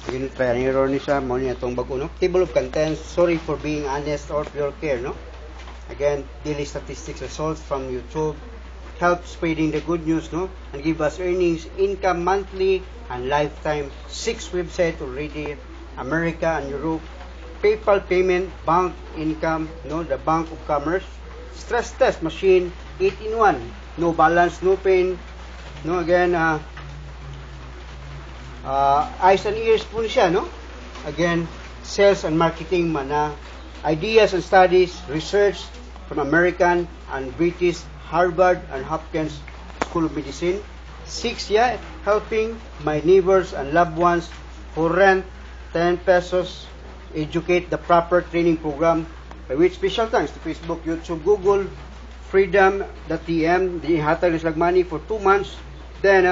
Again, pioneer ni siya, mo niya itong bago, no? Table of contents, sorry for being honest or pure care, no? Again, daily statistics results from YouTube, help spreading the good news, no? And give us earnings, income monthly, and lifetime. 6 websites already, America and Europe. PayPal payment, bank income, no? The Bank of Commerce. Stress test machine, 8-in-1. No balance, no pain. No, again, eyes and ears po siya, no? Again, sales and marketing mana. Ideas and studies, research from American and British, Harvard and Hopkins School of Medicine. 6, helping my neighbors and loved ones for rent, 10 pesos, educate the proper training program, by which special thanks to Facebook, YouTube, Google, Freedom.tm, the hatag is like money for 2 months. Then,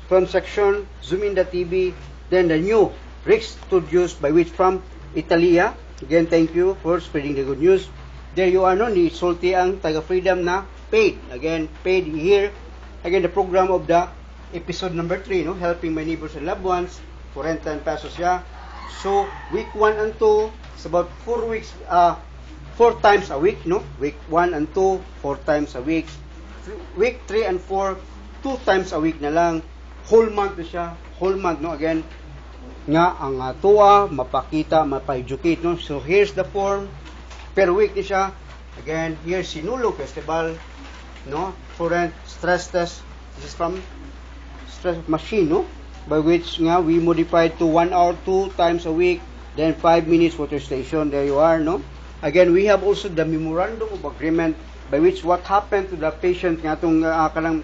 transaction, Zoomin.tv, then the new Rick Studios, by which from Italia. Again, thank you for spreading the good news. There you are, no, ni sulti ang taga Freedom na paid. Again, paid here. Again, the program of the episode number 3, no, helping my neighbors and loved ones, 40 pesos siya. So, week 1 and 2, it's about 4 weeks, 4 times a week, no? Week 1 and 2, 4 times a week. Week 3 and 4, 2 times a week na lang. Whole month na siya. Whole month, no? Again, nga ang tuwa, mapakita, mapa-educate, no? So, here's the form. Per week na siya. Again, here's Sinulog Festival, no? Foreign stress test. This is from stress machine, no? By which nga we modified to 1 hour 2 times a week, then 5 minutes water station. There you are, no? Again, we have also the memorandum of agreement by which what happened to the patient nga itong kanang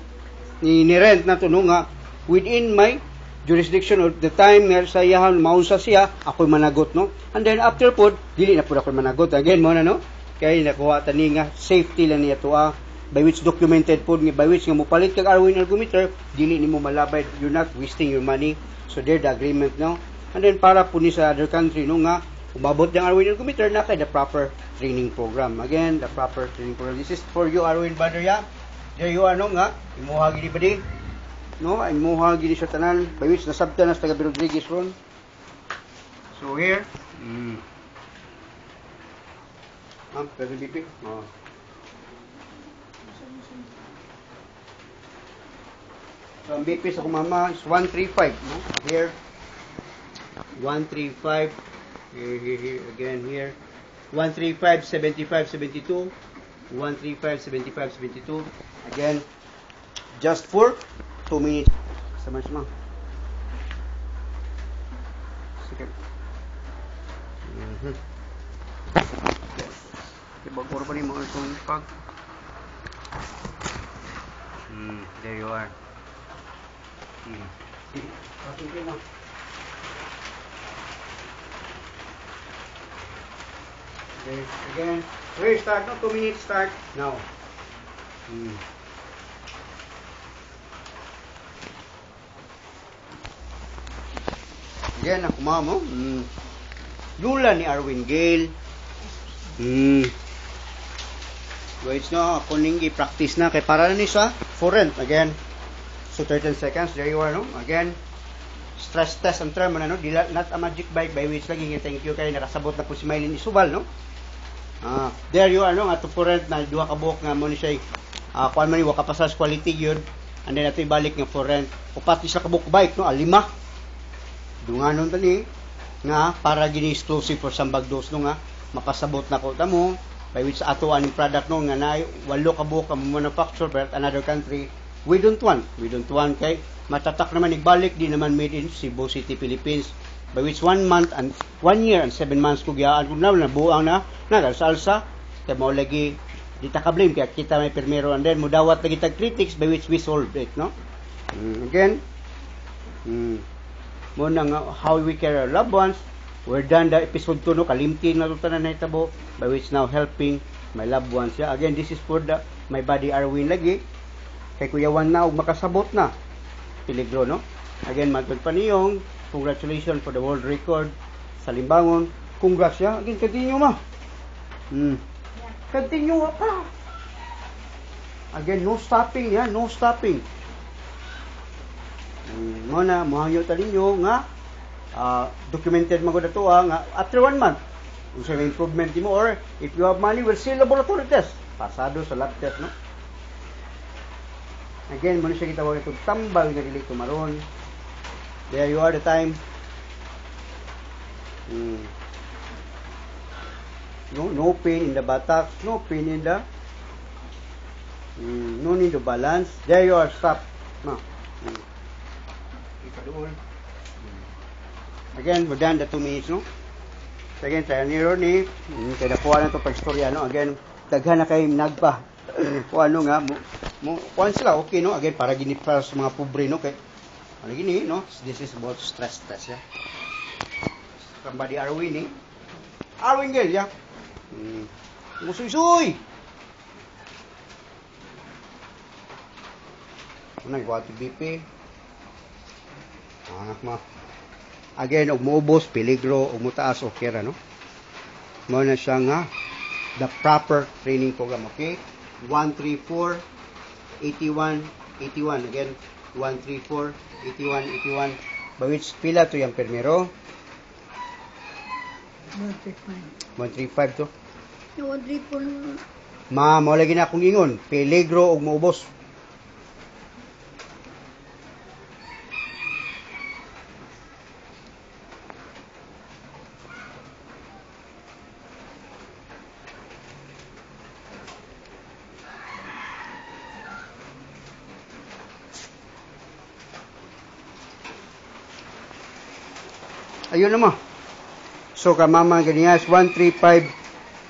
ni-rent na ito, no, nga within my jurisdiction or the time nga sa iyahan maunsa siya, ako'y managot, no? And then after po, dili na po ako'y managot. Again, mo na, no? Kaya nakuha tani nga safety lang niya ito, by which documented po, by which nga mupalit kag Arwin Ergometer, dili ni mo malabay, you're not wasting your money. So there the agreement, no? And then para po ni sa other country, no, nga umabot ng Arwin Ergometer na kay the proper training program. Again, the proper training program. This is for you, Arwin Badria. There you are, no, nga imuha gini ba di? No, imuha gini sa tanan, by which nasabta na sa taga Rodriguez ron. So here, pero BP. Oh. So, ang BP sa kumama is 135, no? Here, 135, here, again, here, 135, 75, 72, 135, 75, 72, again, just for 2 minutes. Sama-sama. Sige. Bagor pa rin mo itong pag. There you are. Okay na. Okay, again. Where start? No, 2 minutes start. Now. Again, ako mo. Lula ni Arwin Gale. Wait, no, ako ninggi practice na kay para na ni sa foreign. Again. So 13 seconds, there you are, no? Again, stress test ang term, no? Not a magic bike, by which lagi nga thank you kay nakasabot na po si Mylene Isubal, no? There you are, no? Ato for rent na duha ka buhok nga mo ni siya kuan man ni wa kapasas quality yun, and then ato ibalik nga for rent upat sa ka buhok bike, no? 5 dunganon tani nga para gini exclusive for sambag dos, no, nga mapasabot na ko tamo by which ato aning product, no, nga na 8 ka buhok ka manufacture but another country. We don't want kay matatak naman igbalik di naman made in Cebu City, Philippines, by which 1 month and 1 year and 7 months ko giyaan kung na buang na nagalsa-alsa kay mao lagi di ta ka blame kaya kita may permero and then mudawat lagi tag critics by which we solved it, no? Again, mo nang how we care our loved ones. We're done the episode 2, no, kalimti na tanan na hitabo by which now helping my loved ones. Yeah, again, this is for the my buddy Arwin lagi kay Kuya Juan na og makasabot na peligro, no? Again, magpagpaniyong congratulations for the world record sa Limbangon. Congrats ya. Again, continue ma. Continue pa. Again, no stopping ya, no stopping. Mo na mohangyo ta ninyo nga documented magod ato nga after 1 month kung sa improvement mo, or if you have money, we'll see laboratory test. Pasado sa lab test, no? Again, muna siya kitawag itong tambal nga dili tumaron. There you are, the time. No pain in the buttocks, no pain in the no need to balance. There you are, stop. No. Again, we're done the 2 minutes, no? So again, tayo ni Ronnie, kaya nakuha na ito pag-istorya, no? Again, daghan na kayo nagpa. Kung ano nga, kuhan sila, okay, no? Again, para ginip para sa mga pobre, no? Kaya, ano gini, no? This is about stress, yeah? Somebody are winning. Are winning, girl, yeah? Musuy-suy! Ano, ikuha ito BP. Anak mo. Again, og muubos, peligro, og mutaas, okay ra, no? Mo na siya nga, the proper training program, okay? 134, 81, 81. Again, 134, 81, 81. By which, pila to yung permero? 135 to? 134. Mo lagi na akong ingon, peligro og muubos. Ayun naman. So, kamama ganyan, 135,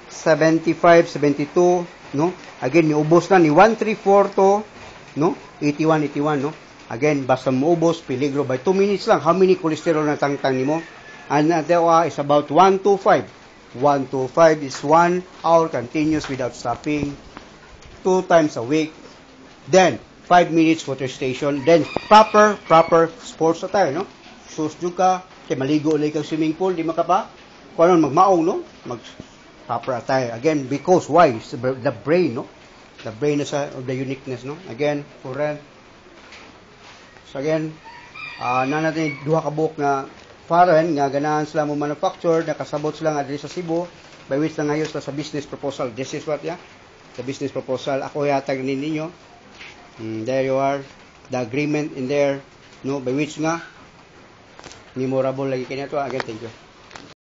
75, 72, no? Again, niubos na ni 134 to, no? 81, 81, no? Again, basta muubos, peligro by 2 minutes lang. How many cholesterol na tangtang nimo? And that is about 125. 125 is 1 hour continuous without stopping, 2 times a week. Then, 5 minutes water station. Then, proper sports attire, no? Shoes ka, kay maligo ulit kang swimming pool, di makapa. Kung ano, magmaong, no? Proper attire. Again, because, why? It's the brain, no? The brain is of the uniqueness, no? Again, for rent. So again, na natin duha ka buok nga foreign, nga ganahan sila mo manufacture, nakasabot sila nga diri sa Cebu, by which na ngayon sila sa business proposal. This is what, yeah? The business proposal. Ako yatag ninyo. There you are. The agreement in there, no? By which nga, memorable lagi kanya to. Again, thank you.